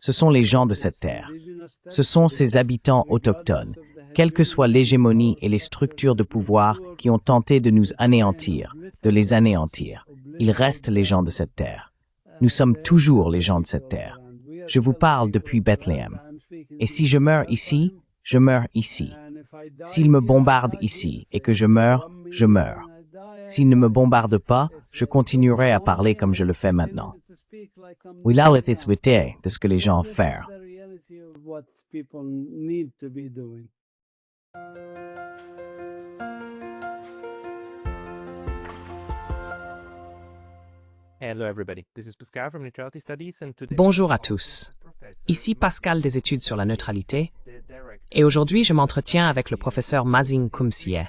Ce sont les gens de cette terre. Ce sont ces habitants autochtones, quelle que soit l'hégémonie et les structures de pouvoir qui ont tenté de nous anéantir, de les anéantir. Ils restent les gens de cette terre. Nous sommes toujours les gens de cette terre. Je vous parle depuis Bethléem. Et si je meurs ici, je meurs ici. S'ils me bombardent ici et que je meurs, je meurs. S'ils ne me bombardent pas, je continuerai à parler comme je le fais maintenant. Wilalith is wite de ce que les gens font. Bonjour à tous. Ici Pascal des études sur la neutralité, et aujourd'hui je m'entretiens avec le professeur Mazin Koumsieh,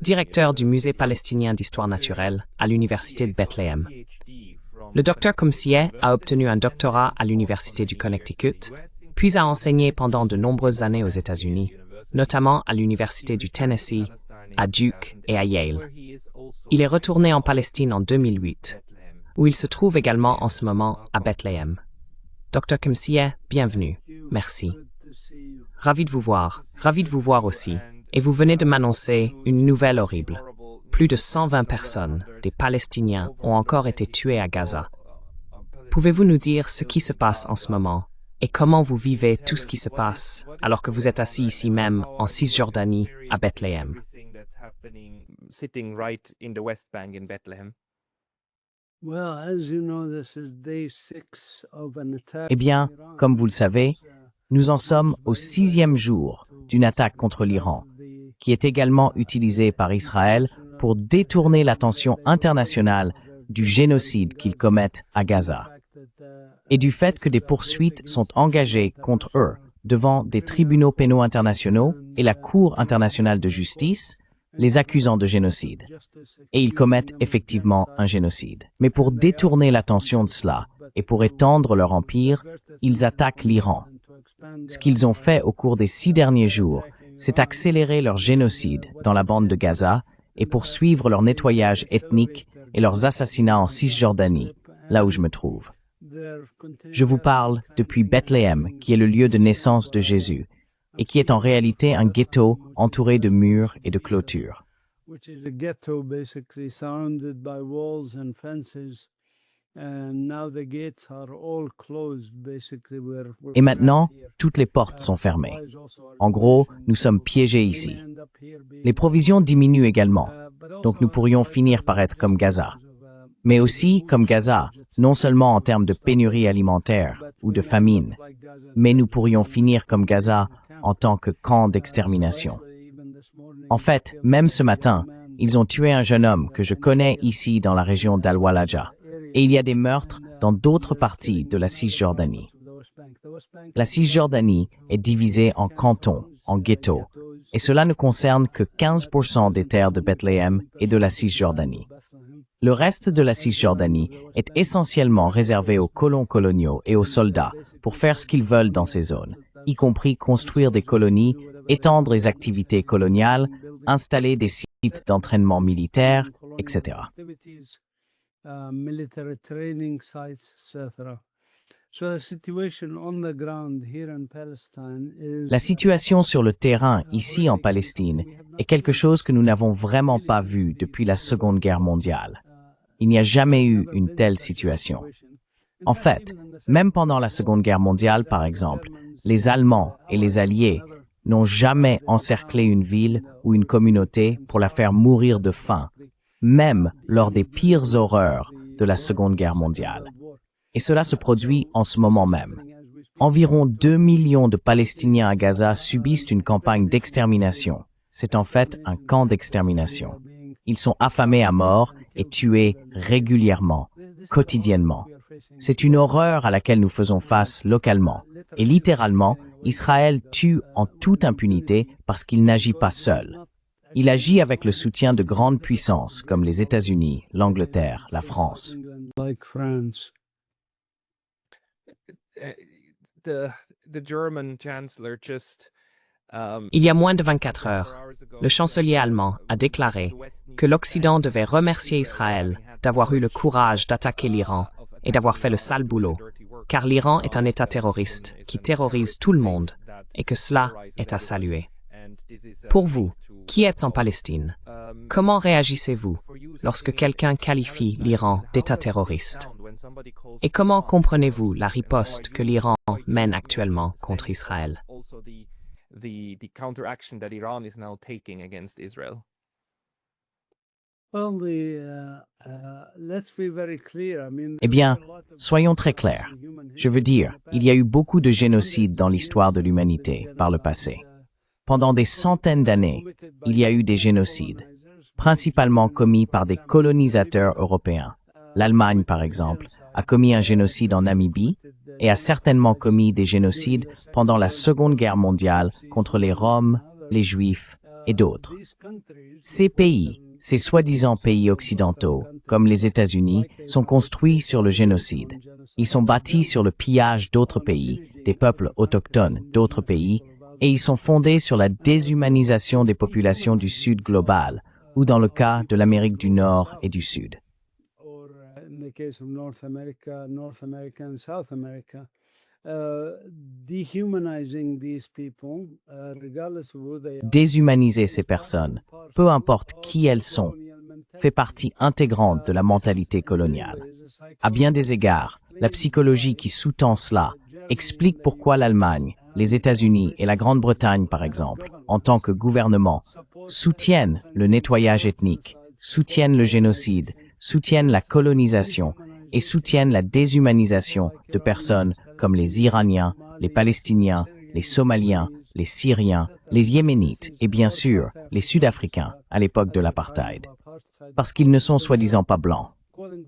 directeur du Musée palestinien d'histoire naturelle à l'Université de Bethléem. Le docteur Koumsieh a obtenu un doctorat à l'Université du Connecticut, puis a enseigné pendant de nombreuses années aux États-Unis, notamment à l'Université du Tennessee, à Duke et à Yale. Il est retourné en Palestine en 2008, où il se trouve également en ce moment à Bethléem. Dr Koumsieh, bienvenue. Merci. Ravi de vous voir aussi. Et vous venez de m'annoncer une nouvelle horrible. Plus de 120 personnes, des Palestiniens, ont encore été tuées à Gaza. Pouvez-vous nous dire ce qui se passe en ce moment et comment vous vivez tout ce qui se passe alors que vous êtes assis ici même en Cisjordanie à Bethléem? Eh bien, comme vous le savez, nous en sommes au 6e jour d'une attaque contre l'Iran, qui est également utilisée par Israël pour détourner l'attention internationale du génocide qu'ils commettent à Gaza, et du fait que des poursuites sont engagées contre eux devant des tribunaux pénaux internationaux et la Cour internationale de justice, les accusant de génocide. Et ils commettent effectivement un génocide. Mais pour détourner l'attention de cela et pour étendre leur empire, ils attaquent l'Iran. Ce qu'ils ont fait au cours des 6 derniers jours, c'est accélérer leur génocide dans la bande de Gaza et poursuivre leur nettoyage ethnique et leurs assassinats en Cisjordanie, là où je me trouve. Je vous parle depuis Bethléem, qui est le lieu de naissance de Jésus, et qui est en réalité un ghetto entouré de murs et de clôtures. Et maintenant, toutes les portes sont fermées. En gros, nous sommes piégés ici. Les provisions diminuent également, donc nous pourrions finir par être comme Gaza. Mais aussi comme Gaza, non seulement en termes de pénurie alimentaire ou de famine, mais nous pourrions finir comme Gaza en tant que camp d'extermination. En fait, même ce matin, ils ont tué un jeune homme que je connais ici dans la région d'Al-Walaja. Et il y a des meurtres dans d'autres parties de la Cisjordanie. La Cisjordanie est divisée en cantons, en ghettos, et cela ne concerne que 15% des terres de Bethléem et de la Cisjordanie. Le reste de la Cisjordanie est essentiellement réservé aux colons coloniaux et aux soldats pour faire ce qu'ils veulent dans ces zones, y compris construire des colonies, étendre les activités coloniales, installer des sites d'entraînement militaire, etc. La situation sur le terrain ici en Palestine est quelque chose que nous n'avons vraiment pas vu depuis la Seconde Guerre mondiale. Il n'y a jamais eu une telle situation. En fait, même pendant la Seconde Guerre mondiale, par exemple, les Allemands et les Alliés n'ont jamais encerclé une ville ou une communauté pour la faire mourir de faim, même lors des pires horreurs de la Seconde Guerre mondiale. Et cela se produit en ce moment même. Environ 2 millions de Palestiniens à Gaza subissent une campagne d'extermination. C'est en fait un camp d'extermination. Ils sont affamés à mort et tués régulièrement, quotidiennement. C'est une horreur à laquelle nous faisons face localement. Et littéralement, Israël tue en toute impunité parce qu'il n'agit pas seul. Il agit avec le soutien de grandes puissances comme les États-Unis, l'Angleterre, la France. Il y a moins de 24 heures, le chancelier allemand a déclaré que l'Occident devait remercier Israël d'avoir eu le courage d'attaquer l'Iran et d'avoir fait le sale boulot, car l'Iran est un État terroriste qui terrorise tout le monde et que cela est à saluer. Pour vous, qui êtes en Palestine, comment réagissez-vous lorsque quelqu'un qualifie l'Iran d'État terroriste? Et comment comprenez-vous la riposte que l'Iran mène actuellement contre Israël? Eh bien, soyons très clairs. Je veux dire, il y a eu beaucoup de génocides dans l'histoire de l'humanité par le passé. Pendant des centaines d'années, il y a eu des génocides, principalement commis par des colonisateurs européens. L'Allemagne, par exemple, a commis un génocide en Namibie et a certainement commis des génocides pendant la Seconde Guerre mondiale contre les Roms, les Juifs et d'autres. Ces pays, ces soi-disant pays occidentaux, comme les États-Unis, sont construits sur le génocide. Ils sont bâtis sur le pillage d'autres pays, des peuples autochtones d'autres pays, et ils sont fondés sur la déshumanisation des populations du Sud global, ou dans le cas de l'Amérique du Nord et du Sud. Déshumaniser ces personnes, peu importe qui elles sont, fait partie intégrante de la mentalité coloniale. À bien des égards, la psychologie qui sous-tend cela explique pourquoi l'Allemagne, les États-Unis et la Grande-Bretagne, par exemple, en tant que gouvernement, soutiennent le nettoyage ethnique, soutiennent le génocide, soutiennent la colonisation et soutiennent la déshumanisation de personnes comme les Iraniens, les Palestiniens, les Somaliens, les Syriens, les Yéménites et bien sûr les Sud-Africains à l'époque de l'apartheid. Parce qu'ils ne sont soi-disant pas blancs.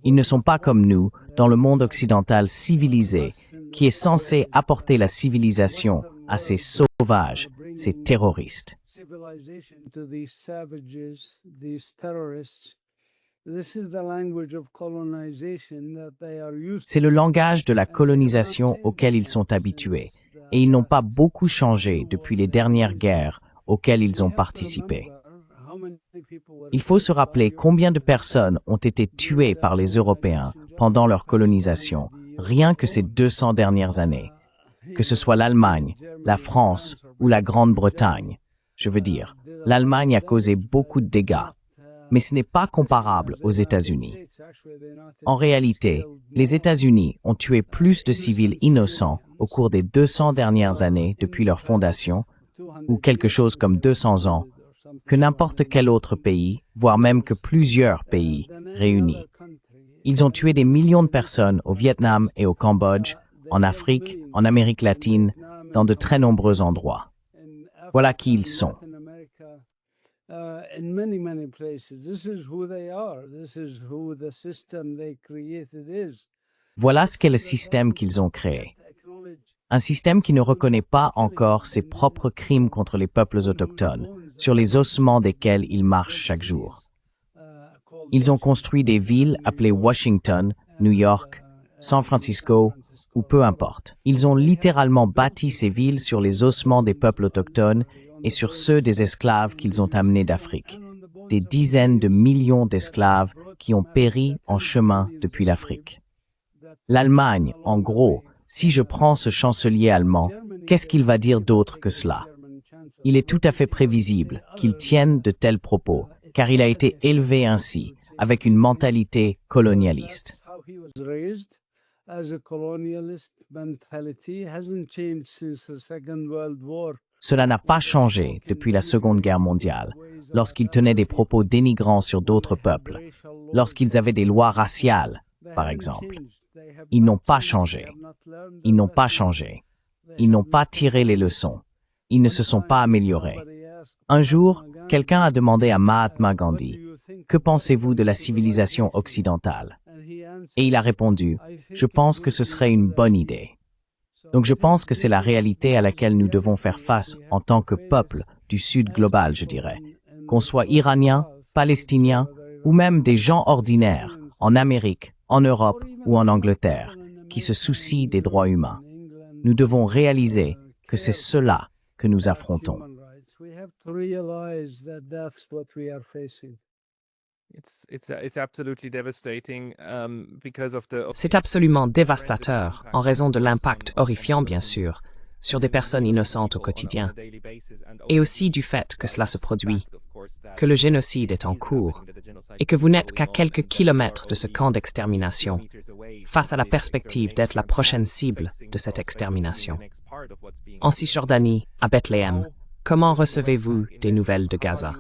Ils ne sont pas comme nous dans le monde occidental civilisé qui est censé apporter la civilisation à ces sauvages, ces terroristes. C'est le langage de la colonisation auquel ils sont habitués, et ils n'ont pas beaucoup changé depuis les dernières guerres auxquelles ils ont participé. Il faut se rappeler combien de personnes ont été tuées par les Européens pendant leur colonisation, rien que ces 200 dernières années, que ce soit l'Allemagne, la France ou la Grande-Bretagne. Je veux dire, l'Allemagne a causé beaucoup de dégâts, mais ce n'est pas comparable aux États-Unis. En réalité, les États-Unis ont tué plus de civils innocents au cours des 200 dernières années depuis leur fondation, ou quelque chose comme 200 ans, que n'importe quel autre pays, voire même que plusieurs pays réunis. Ils ont tué des millions de personnes au Vietnam et au Cambodge, en Afrique, en Amérique latine, dans de très nombreux endroits. Voilà qui ils sont. Voilà ce qu'est le système qu'ils ont créé. Un système qui ne reconnaît pas encore ses propres crimes contre les peuples autochtones, sur les ossements desquels ils marchent chaque jour. Ils ont construit des villes appelées Washington, New York, San Francisco, ou peu importe. Ils ont littéralement bâti ces villes sur les ossements des peuples autochtones et sur ceux des esclaves qu'ils ont amenés d'Afrique. Des dizaines de millions d'esclaves qui ont péri en chemin depuis l'Afrique. L'Allemagne, en gros, si je prends ce chancelier allemand, qu'est-ce qu'il va dire d'autre que cela? Il est tout à fait prévisible qu'il tienne de tels propos, car il a été élevé ainsi, avec une mentalité colonialiste. Cela n'a pas changé depuis la Seconde Guerre mondiale, lorsqu'ils tenaient des propos dénigrants sur d'autres peuples, lorsqu'ils avaient des lois raciales, par exemple. Ils n'ont pas changé. Ils n'ont pas changé. Ils n'ont pas tiré les leçons. Ils ne se sont pas améliorés. Un jour, quelqu'un a demandé à Mahatma Gandhi, « Que pensez-vous de la civilisation occidentale ?» Et il a répondu, « Je pense que ce serait une bonne idée. » Donc je pense que c'est la réalité à laquelle nous devons faire face en tant que peuple du Sud global, je dirais. Qu'on soit iranien, palestinien ou même des gens ordinaires en Amérique, en Europe ou en Angleterre, qui se soucient des droits humains. Nous devons réaliser que c'est cela que nous affrontons. C'est absolument dévastateur, en raison de l'impact horrifiant, bien sûr, sur des personnes innocentes au quotidien, et aussi du fait que cela se produit, que le génocide est en cours, et que vous n'êtes qu'à quelques kilomètres de ce camp d'extermination, face à la perspective d'être la prochaine cible de cette extermination. En Cisjordanie, à Bethléem, comment recevez-vous des nouvelles de Gaza?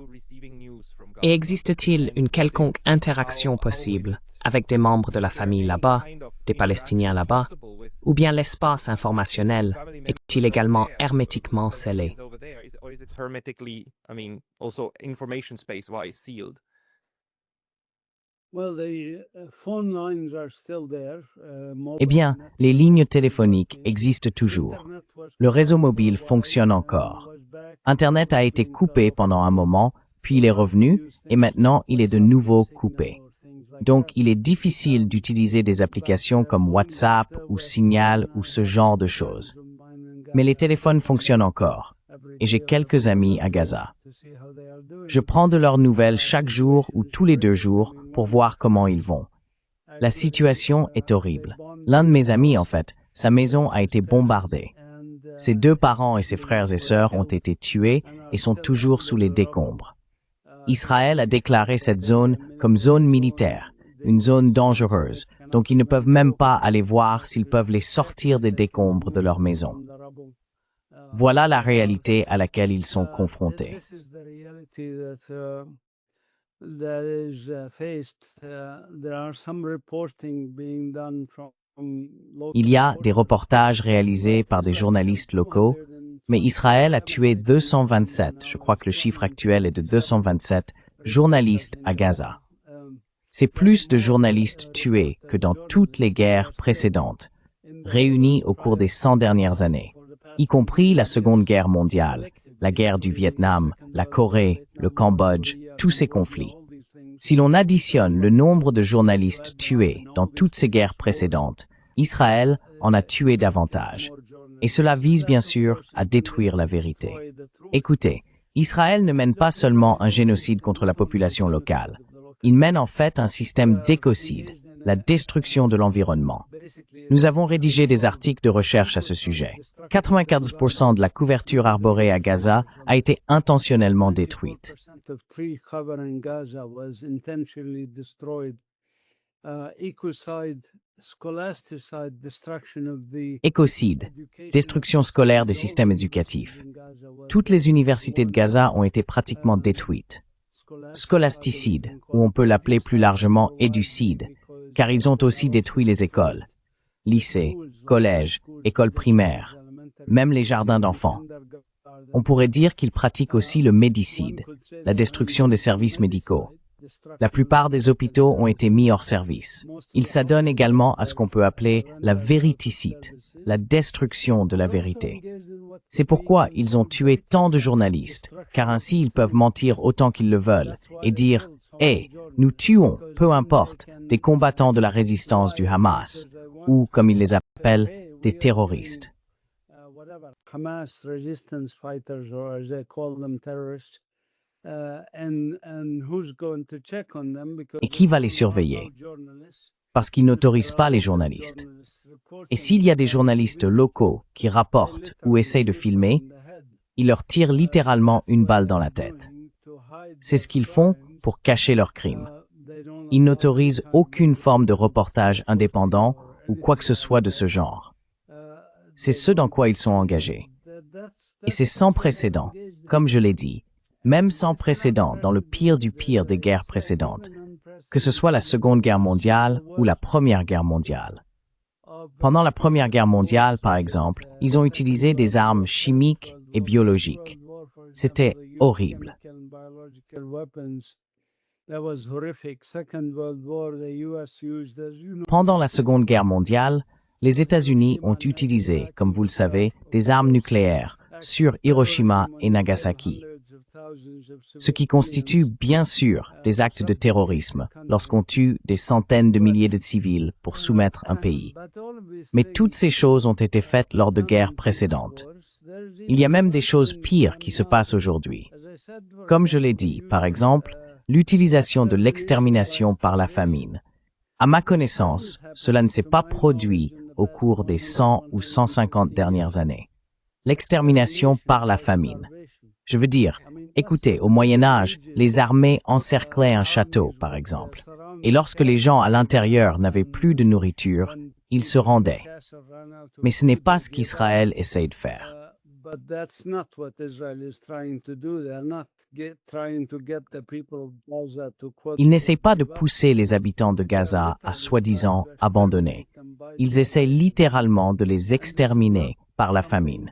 Et existe-t-il une quelconque interaction possible avec des membres de la famille là-bas, des Palestiniens là-bas, ou bien l'espace informationnel est-il également hermétiquement scellé? Eh bien, les lignes téléphoniques existent toujours. Le réseau mobile fonctionne encore. Internet a été coupé pendant un moment, puis il est revenu, et maintenant il est de nouveau coupé. Donc, il est difficile d'utiliser des applications comme WhatsApp ou Signal ou ce genre de choses. Mais les téléphones fonctionnent encore, et j'ai quelques amis à Gaza. Je prends de leurs nouvelles chaque jour ou tous les 2 jours pour voir comment ils vont. La situation est horrible. L'un de mes amis, en fait, sa maison a été bombardée. Ses 2 parents et ses frères et sœurs ont été tués et sont toujours sous les décombres. Israël a déclaré cette zone comme zone militaire, une zone dangereuse, donc ils ne peuvent même pas aller voir s'ils peuvent les sortir des décombres de leur maison. Voilà la réalité à laquelle ils sont confrontés. Il y a des reportages réalisés par des journalistes locaux, mais Israël a tué 227, je crois que le chiffre actuel est de 227, journalistes à Gaza. C'est plus de journalistes tués que dans toutes les guerres précédentes, réunies au cours des 100 dernières années, y compris la Seconde Guerre mondiale, la guerre du Vietnam, la Corée, le Cambodge, tous ces conflits. Si l'on additionne le nombre de journalistes tués dans toutes ces guerres précédentes, Israël en a tué davantage. Et cela vise bien sûr à détruire la vérité. Écoutez, Israël ne mène pas seulement un génocide contre la population locale. Il mène en fait un système d'écocide, la destruction de l'environnement. Nous avons rédigé des articles de recherche à ce sujet. 95% de la couverture arborée à Gaza a été intentionnellement détruite. Écocide, destruction scolaire des systèmes éducatifs. Toutes les universités de Gaza ont été pratiquement détruites. Scolasticide, ou on peut l'appeler plus largement éducide, car ils ont aussi détruit les écoles, lycées, collèges, écoles primaires, même les jardins d'enfants. On pourrait dire qu'ils pratiquent aussi le médicide, la destruction des services médicaux. La plupart des hôpitaux ont été mis hors service. Ils s'adonnent également à ce qu'on peut appeler la vériticide, la destruction de la vérité. C'est pourquoi ils ont tué tant de journalistes, car ainsi ils peuvent mentir autant qu'ils le veulent et dire « Hey, nous tuons, peu importe, des combattants de la résistance du Hamas » ou, comme ils les appellent, des terroristes. Et qui va les surveiller? Parce qu'ils n'autorisent pas les journalistes. Et s'il y a des journalistes locaux qui rapportent ou essayent de filmer, ils leur tirent littéralement une balle dans la tête. C'est ce qu'ils font pour cacher leurs crimes. Ils n'autorisent aucune forme de reportage indépendant ou quoi que ce soit de ce genre. C'est ce dans quoi ils sont engagés. Et c'est sans précédent, comme je l'ai dit, même sans précédent dans le pire du pire des guerres précédentes, que ce soit la Seconde Guerre mondiale ou la Première Guerre mondiale. Pendant la Première Guerre mondiale, par exemple, ils ont utilisé des armes chimiques et biologiques. C'était horrible. Pendant la Seconde Guerre mondiale, les États-Unis ont utilisé, comme vous le savez, des armes nucléaires sur Hiroshima et Nagasaki. Ce qui constitue bien sûr des actes de terrorisme lorsqu'on tue des centaines de milliers de civils pour soumettre un pays. Mais toutes ces choses ont été faites lors de guerres précédentes. Il y a même des choses pires qui se passent aujourd'hui. Comme je l'ai dit, par exemple, l'utilisation de l'extermination par la famine. À ma connaissance, cela ne s'est pas produit au cours des 100 ou 150 dernières années. L'extermination par la famine. Je veux dire, écoutez, au Moyen Âge, les armées encerclaient un château, par exemple. Et lorsque les gens à l'intérieur n'avaient plus de nourriture, ils se rendaient. Mais ce n'est pas ce qu'Israël essaye de faire. Ils n'essayent pas de pousser les habitants de Gaza à soi-disant abandonner. Ils essayent littéralement de les exterminer par la famine.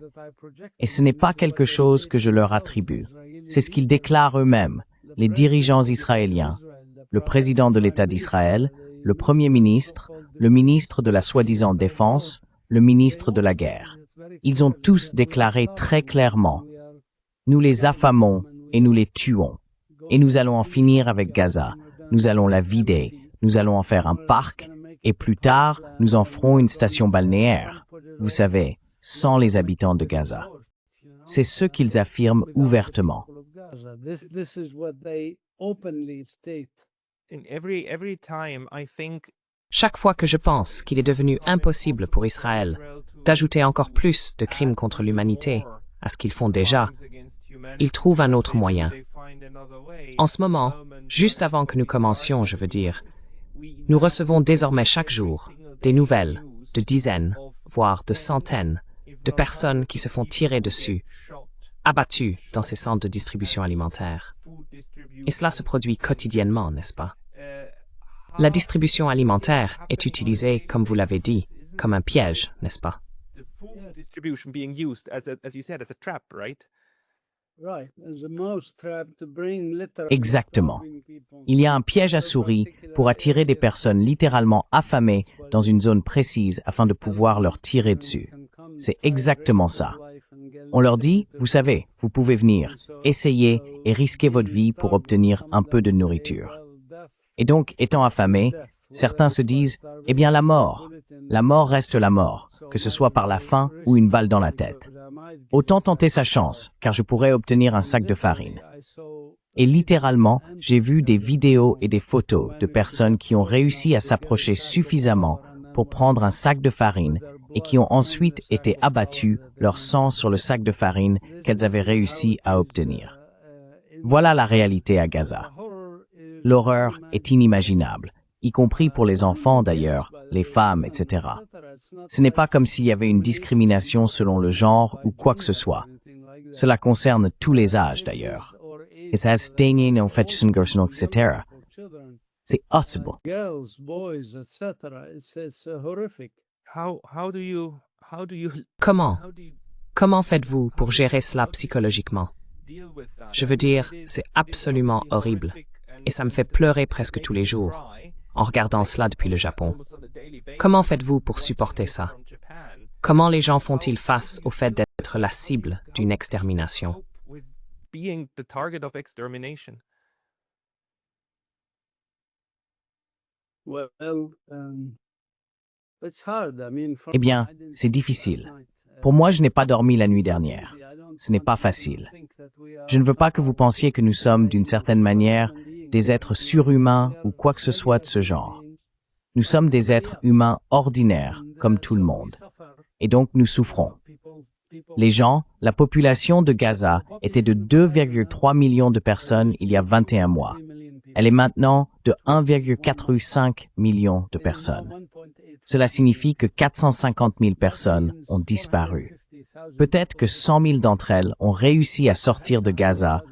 Et ce n'est pas quelque chose que je leur attribue. C'est ce qu'ils déclarent eux-mêmes, les dirigeants israéliens, le président de l'État d'Israël, le Premier ministre, le ministre de la soi-disant défense, le ministre de la guerre. Ils ont tous déclaré très clairement « Nous les affamons et nous les tuons. Et nous allons en finir avec Gaza. Nous allons la vider. Nous allons en faire un parc. Et plus tard, nous en ferons une station balnéaire. Vous savez, sans les habitants de Gaza. » C'est ce qu'ils affirment ouvertement. Chaque fois que je pense qu'il est devenu impossible pour Israël d'ajouter encore plus de crimes contre l'humanité à ce qu'ils font déjà, ils trouvent un autre moyen. En ce moment, juste avant que nous commencions, je veux dire, nous recevons désormais chaque jour des nouvelles de dizaines, voire de centaines, de personnes qui se font tirer dessus, abattues dans ces centres de distribution alimentaire. Et cela se produit quotidiennement, n'est-ce pas? La distribution alimentaire est utilisée, comme vous l'avez dit, comme un piège, n'est-ce pas? Exactement. Il y a un piège à souris pour attirer des personnes littéralement affamées dans une zone précise afin de pouvoir leur tirer dessus. C'est exactement ça. On leur dit, vous savez, vous pouvez venir, essayer et risquer votre vie pour obtenir un peu de nourriture. Et donc, étant affamés, certains se disent, eh bien la mort reste la mort, que ce soit par la faim ou une balle dans la tête. Autant tenter sa chance, car je pourrais obtenir un sac de farine. Et littéralement, j'ai vu des vidéos et des photos de personnes qui ont réussi à s'approcher suffisamment pour prendre un sac de farine et qui ont ensuite été abattues, leur sang sur le sac de farine qu'elles avaient réussi à obtenir. Voilà la réalité à Gaza. L'horreur est inimaginable, y compris pour les enfants d'ailleurs, les femmes, etc. Ce n'est pas comme s'il y avait une discrimination selon le genre ou quoi que ce soit. Cela concerne tous les âges d'ailleurs. Et ça etc. C'est horrible. Comment faites-vous pour gérer cela psychologiquement? Je veux dire, c'est absolument horrible. Et ça me fait pleurer presque tous les jours, en regardant cela depuis le Japon. Comment faites-vous pour supporter ça? Comment les gens font-ils face au fait d'être la cible d'une extermination? Eh bien, c'est difficile. Pour moi, je n'ai pas dormi la nuit dernière. Ce n'est pas facile. Je ne veux pas que vous pensiez que nous sommes, d'une certaine manière, des êtres surhumains ou quoi que ce soit de ce genre. Nous sommes des êtres humains ordinaires, comme tout le monde. Et donc, nous souffrons. Les gens, la population de Gaza était de 2,3 millions de personnes il y a 21 mois. Elle est maintenant de 1,45 million de personnes. Cela signifie que 450 000 personnes ont disparu. Peut-être que 100 000 d'entre elles ont réussi à sortir de Gaza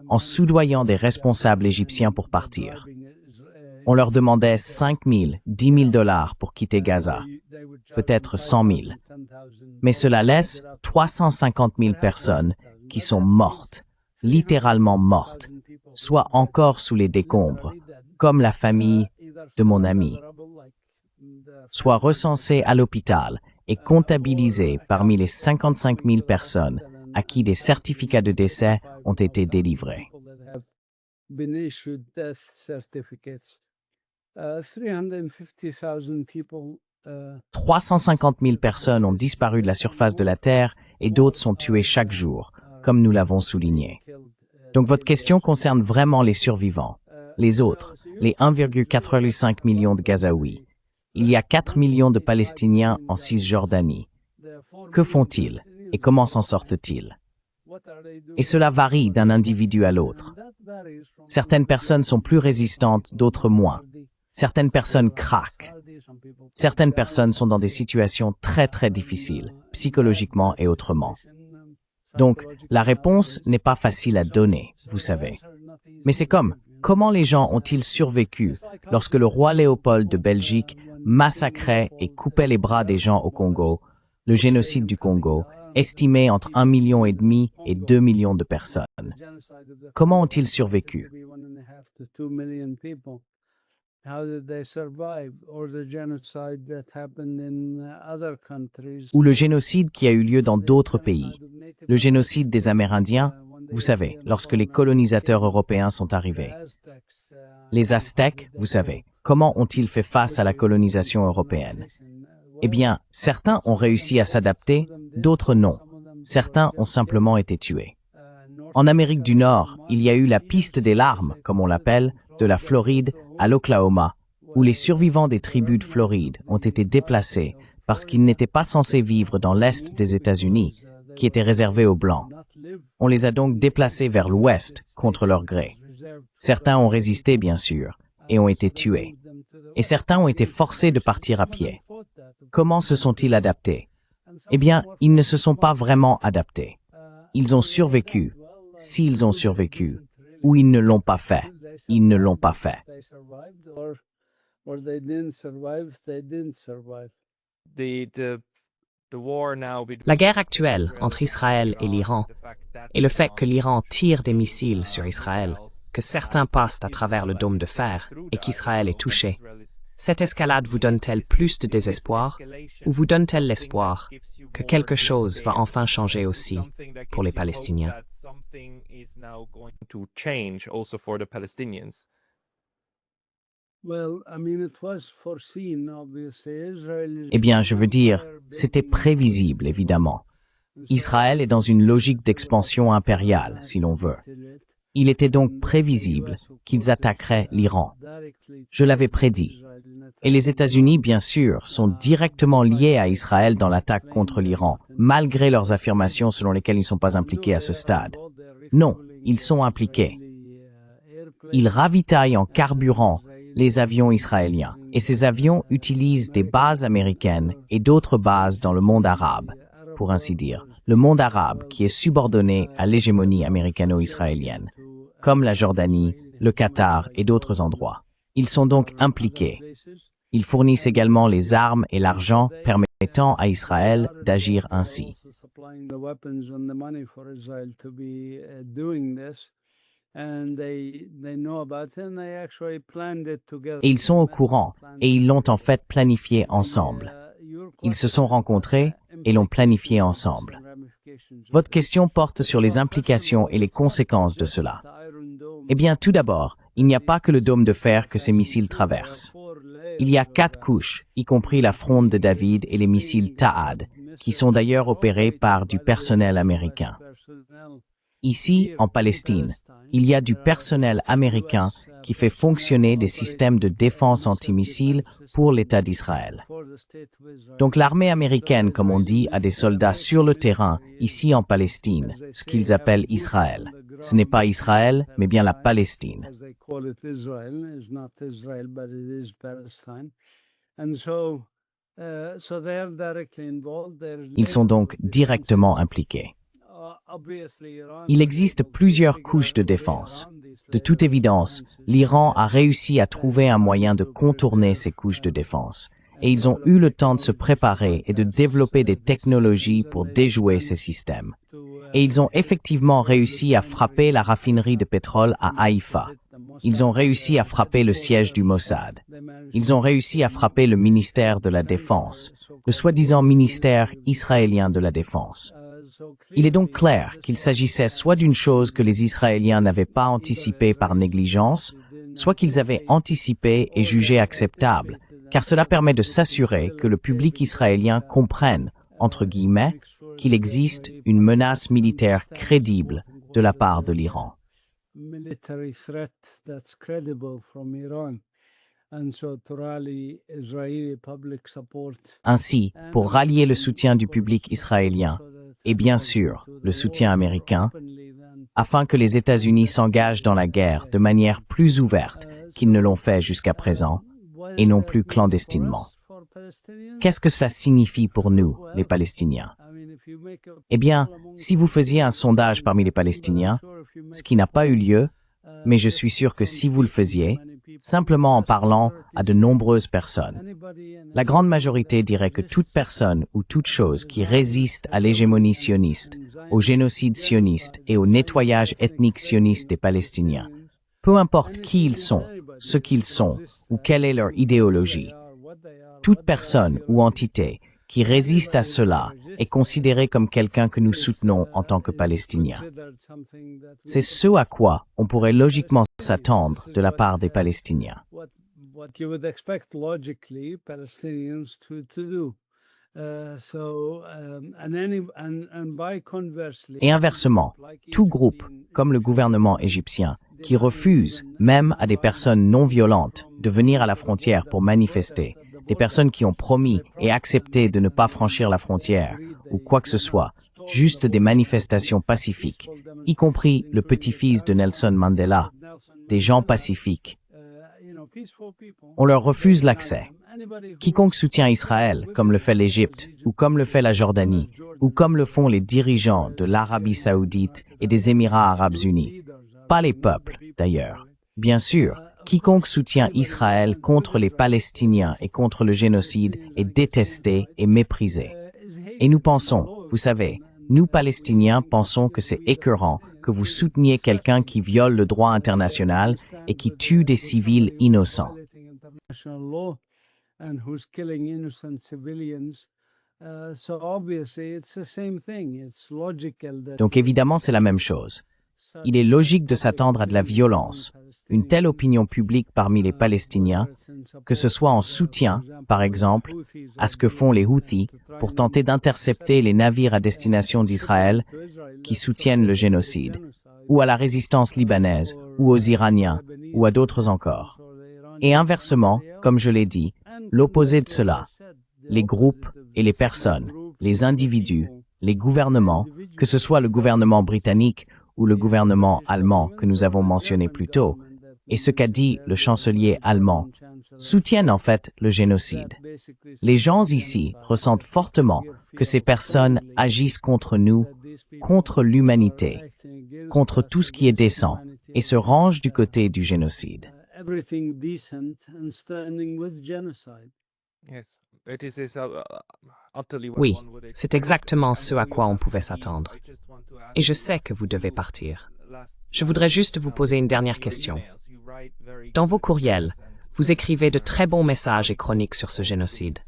en soudoyant des responsables égyptiens pour partir. On leur demandait 5 000, 10 000 dollars pour quitter Gaza, peut-être 100 000. Mais cela laisse 350 000 personnes qui sont mortes, littéralement mortes, soit encore sous les décombres, comme la famille de mon ami, soit recensées à l'hôpital et comptabilisées parmi les 55 000 personnes à qui des certificats de décès ont été délivrés. 350 000 personnes ont disparu de la surface de la Terre et d'autres sont tuées chaque jour, comme nous l'avons souligné. Donc votre question concerne vraiment les survivants. Les autres, les 1,85 millions de Gazaouis. Il y a 4 millions de Palestiniens en Cisjordanie. Que font-ils et comment s'en sortent-ils? Et cela varie d'un individu à l'autre. Certaines personnes sont plus résistantes, d'autres moins. Certaines personnes craquent. Certaines personnes sont dans des situations très très difficiles, psychologiquement et autrement. Donc, la réponse n'est pas facile à donner, vous savez. Mais c'est comme, comment les gens ont-ils survécu lorsque le roi Léopold de Belgique massacrait et coupait les bras des gens au Congo, le génocide du Congo, estimé entre 1,5 million et 2 millions de personnes. Comment ont-ils survécu? Ou le génocide qui a eu lieu dans d'autres pays. Le génocide des Amérindiens, vous savez, lorsque les colonisateurs européens sont arrivés. Les Aztèques, vous savez, comment ont-ils fait face à la colonisation européenne? Eh bien, certains ont réussi à s'adapter, d'autres non. Certains ont simplement été tués. En Amérique du Nord, il y a eu la piste des larmes, comme on l'appelle, de la Floride à l'Oklahoma, où les survivants des tribus de Floride ont été déplacés parce qu'ils n'étaient pas censés vivre dans l'Est des États-Unis, qui était réservé aux Blancs. On les a donc déplacés vers l'Ouest contre leur gré. Certains ont résisté, bien sûr, et ont été tués. Et certains ont été forcés de partir à pied. Comment se sont-ils adaptés? Eh bien, ils ne se sont pas vraiment adaptés. Ils ont survécu, s'ils ont survécu, ou ils ne l'ont pas fait. Ils ne l'ont pas fait. La guerre actuelle entre Israël et l'Iran et le fait que l'Iran tire des missiles sur Israël, que certains passent à travers le dôme de fer et qu'Israël est touché. Cette escalade vous donne-t-elle plus de désespoir ou vous donne-t-elle l'espoir que quelque chose va enfin changer aussi pour les Palestiniens? Eh bien, je veux dire, c'était prévisible, évidemment. Israël est dans une logique d'expansion impériale, si l'on veut. Il était donc prévisible qu'ils attaqueraient l'Iran. Je l'avais prédit. Et les États-Unis, bien sûr, sont directement liés à Israël dans l'attaque contre l'Iran, malgré leurs affirmations selon lesquelles ils ne sont pas impliqués à ce stade. Non, ils sont impliqués. Ils ravitaillent en carburant les avions israéliens, et ces avions utilisent des bases américaines et d'autres bases dans le monde arabe, pour ainsi dire, le monde arabe qui est subordonné à l'hégémonie américano-israélienne, comme la Jordanie, le Qatar et d'autres endroits. Ils sont donc impliqués. Ils fournissent également les armes et l'argent permettant à Israël d'agir ainsi. Et ils sont au courant, et ils l'ont en fait planifié ensemble. Ils se sont rencontrés et l'ont planifié ensemble. Votre question porte sur les implications et les conséquences de cela. Eh bien, tout d'abord, il n'y a pas que le dôme de fer que ces missiles traversent. Il y a 4 couches, y compris la fronde de David et les missiles Ta'ad, qui sont d'ailleurs opérés par du personnel américain. Ici, en Palestine, il y a du personnel américain qui fait fonctionner des systèmes de défense antimissiles pour l'État d'Israël. Donc l'armée américaine, comme on dit, a des soldats sur le terrain, ici en Palestine, ce qu'ils appellent Israël. Ce n'est pas Israël, mais bien la Palestine. Ils sont donc directement impliqués. Il existe plusieurs couches de défense. De toute évidence, l'Iran a réussi à trouver un moyen de contourner ces couches de défense. Et ils ont eu le temps de se préparer et de développer des technologies pour déjouer ces systèmes. Et ils ont effectivement réussi à frapper la raffinerie de pétrole à Haïfa. Ils ont réussi à frapper le siège du Mossad. Ils ont réussi à frapper le ministère de la Défense, le soi-disant ministère israélien de la Défense. Il est donc clair qu'il s'agissait soit d'une chose que les Israéliens n'avaient pas anticipée par négligence, soit qu'ils avaient anticipé et jugé acceptable, car cela permet de s'assurer que le public israélien comprenne, entre guillemets, qu'il existe une menace militaire crédible de la part de l'Iran. military threat that's credible from Iran. And so to rally Israeli public support. Ainsi, pour rallier le soutien du public israélien, et bien sûr le soutien américain, afin que les États-Unis s'engagent dans la guerre de manière plus ouverte qu'ils ne l'ont fait jusqu'à présent, et non plus clandestinement. Qu'est-ce que cela signifie pour nous, les Palestiniens? Eh bien, si vous faisiez un sondage parmi les Palestiniens, ce qui n'a pas eu lieu, mais je suis sûr que si vous le faisiez, simplement en parlant à de nombreuses personnes, la grande majorité dirait que toute personne ou toute chose qui résiste à l'hégémonie sioniste, au génocide sioniste et au nettoyage ethnique sioniste des Palestiniens, peu importe qui ils sont, ce qu'ils sont ou quelle est leur idéologie, toute personne ou entité qui résiste à cela est considérée comme quelqu'un que nous soutenons en tant que Palestiniens. C'est ce à quoi on pourrait logiquement s'attendre de la part des Palestiniens. Et inversement, tout groupe, comme le gouvernement égyptien, qui refuse, même à des personnes non violentes, de venir à la frontière pour manifester, des personnes qui ont promis et accepté de ne pas franchir la frontière, ou quoi que ce soit, juste des manifestations pacifiques, y compris le petit-fils de Nelson Mandela, des gens pacifiques. On leur refuse l'accès. Quiconque soutient Israël, comme le fait l'Égypte, ou comme le fait la Jordanie, ou comme le font les dirigeants de l'Arabie saoudite et des Émirats arabes unis, pas les peuples, d'ailleurs. Bien sûr, quiconque soutient Israël contre les Palestiniens et contre le génocide est détesté et méprisé. Et nous pensons, vous savez, nous Palestiniens pensons que c'est écœurant que vous souteniez quelqu'un qui viole le droit international et qui tue des civils innocents. Donc évidemment, c'est la même chose. Il est logique de s'attendre à de la violence, une telle opinion publique parmi les Palestiniens, que ce soit en soutien, par exemple, à ce que font les Houthis pour tenter d'intercepter les navires à destination d'Israël qui soutiennent le génocide, ou à la résistance libanaise, ou aux Iraniens, ou à d'autres encore. Et inversement, comme je l'ai dit, l'opposé de cela, les groupes et les personnes, les individus, les gouvernements, que ce soit le gouvernement britannique ou le gouvernement allemand que nous avons mentionné plus tôt, et ce qu'a dit le chancelier allemand, soutiennent en fait le génocide. Les gens ici ressentent fortement que ces personnes agissent contre nous, contre l'humanité, contre tout ce qui est décent, et se rangent du côté du génocide. Oui, c'est exactement ce à quoi on pouvait s'attendre. Et je sais que vous devez partir. Je voudrais juste vous poser une dernière question. Dans vos courriels, vous écrivez de très bons messages et chroniques sur ce génocide.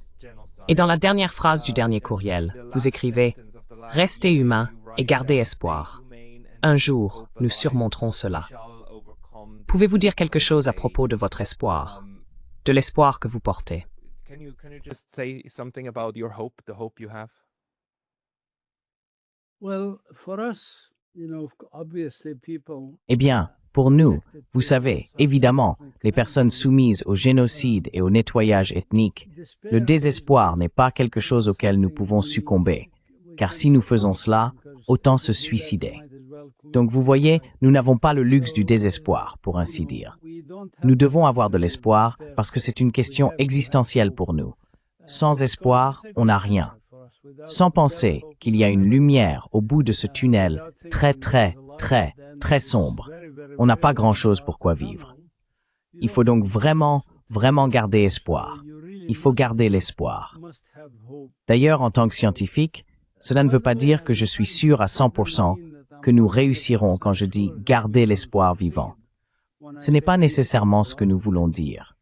Et dans la dernière phrase du dernier courriel, vous écrivez « Restez humains et gardez espoir. Un jour, nous surmonterons cela. » Pouvez-vous dire quelque chose à propos de votre espoir, de l'espoir que vous portez? Eh bien, pour nous, vous savez, évidemment, les personnes soumises au génocide et au nettoyage ethnique, le désespoir n'est pas quelque chose auquel nous pouvons succomber, car si nous faisons cela, autant se suicider. Donc vous voyez, nous n'avons pas le luxe du désespoir, pour ainsi dire. Nous devons avoir de l'espoir parce que c'est une question existentielle pour nous. Sans espoir, on n'a rien. Sans penser qu'il y a une lumière au bout de ce tunnel très sombre, on n'a pas grand-chose pour quoi vivre. Il faut donc vraiment garder espoir. Il faut garder l'espoir. D'ailleurs, en tant que scientifique, cela ne veut pas dire que je suis sûr à 100% que nous réussirons quand je dis garder l'espoir vivant. Ce n'est pas nécessairement ce que nous voulons dire.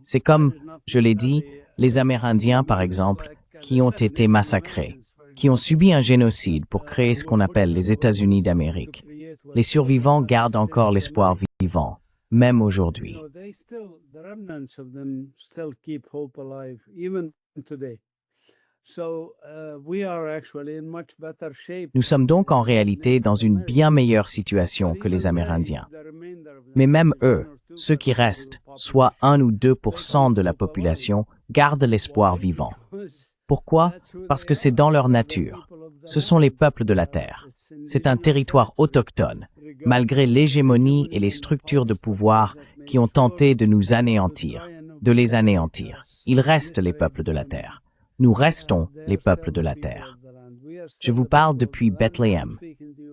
C'est comme, je l'ai dit, les Amérindiens, par exemple, qui ont été massacrés, qui ont subi un génocide pour créer ce qu'on appelle les États-Unis d'Amérique. Les survivants gardent encore l'espoir vivant, même aujourd'hui. Nous sommes donc en réalité dans une bien meilleure situation que les Amérindiens. Mais même eux, ceux qui restent, soit 1 ou 2% de la population, gardent l'espoir vivant. Pourquoi? Parce que c'est dans leur nature. Ce sont les peuples de la Terre. C'est un territoire autochtone, malgré l'hégémonie et les structures de pouvoir qui ont tenté de nous anéantir, de les anéantir. Ils restent les peuples de la Terre. Nous restons les peuples de la Terre. Je vous parle depuis Bethléem.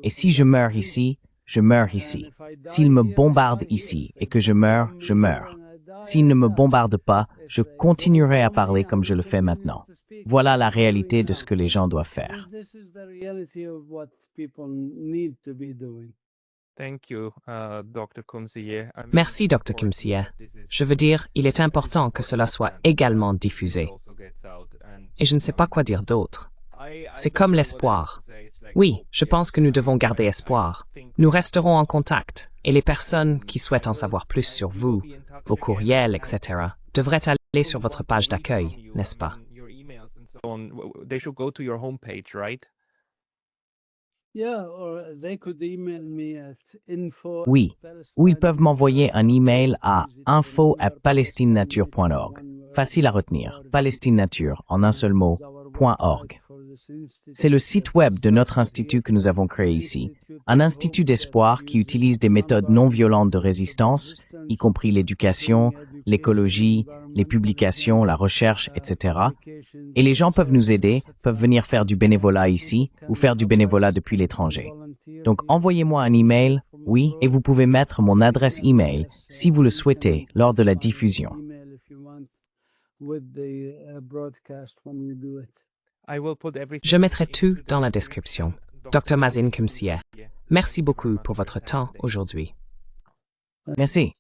Et si je meurs ici, je meurs ici. S'ils me bombardent ici et que je meurs, je meurs. S'ils ne me bombardent pas, je continuerai à parler comme je le fais maintenant. Voilà la réalité de ce que les gens doivent faire. Merci, Dr. Kumsier. Je veux dire, il est important que cela soit également diffusé. Et je ne sais pas quoi dire d'autre. C'est comme l'espoir. Oui, je pense que nous devons garder espoir. Nous resterons en contact, et les personnes qui souhaitent en savoir plus sur vous, vos courriels, etc., devraient aller sur votre page d'accueil, n'est-ce pas? Oui, ou ils peuvent m'envoyer un email à info@palestinenature.org. Facile à retenir, Palestine Nature, en un seul mot, .org. C'est le site web de notre institut que nous avons créé ici, un institut d'espoir qui utilise des méthodes non violentes de résistance, y compris l'éducation, l'écologie, les publications, la recherche, etc. Et les gens peuvent nous aider, peuvent venir faire du bénévolat ici ou faire du bénévolat depuis l'étranger. Donc envoyez-moi un email, oui, et vous pouvez mettre mon adresse email si vous le souhaitez lors de la diffusion. Je mettrai tout dans la description. Dr. Mazin Kumsier, merci beaucoup pour votre temps aujourd'hui. Merci.